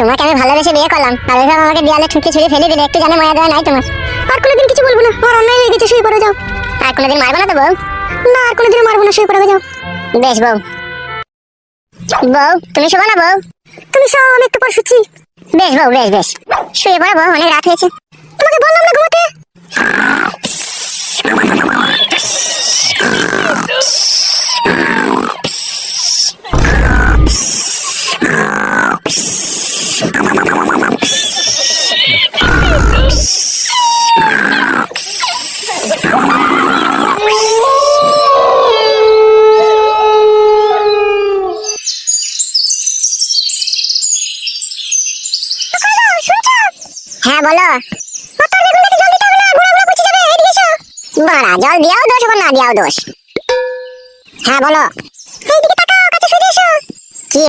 তোমাকে আমি ভালোবেসে বিয়ে করলাম আর ওইভাবে আমাকে দেয়ালে ঠুকে ছুঁড়ে ফেলে দিলে, একটু জানে মায়া দেওয়া নাই তোমার? আর কোনোদিন কিছু বলবো না, আমার অন্যায় হয়ে গেছে, শুয়ে পড়ে যাও। আর কোনোদিন মারবো না তো বউ? না, আর কোনোদিন মারবো না, শুয়ে পড়ে যাও। বেশ বউ। বউ তুমি শোবো না বউ? তুমি সব, আমি একটু পর শুচ্ছি। বেশ বউ, বেশ বেশ, শুয়ে পড়ো বউ, অনেক রাত হয়েছে। তোমাকে বললাম না ঘুমাতে। হ্যাঁ বলো। বাড়া, জল দিয়াও দোষ আবার না দিয়াও দোষ। হ্যাঁ বলো।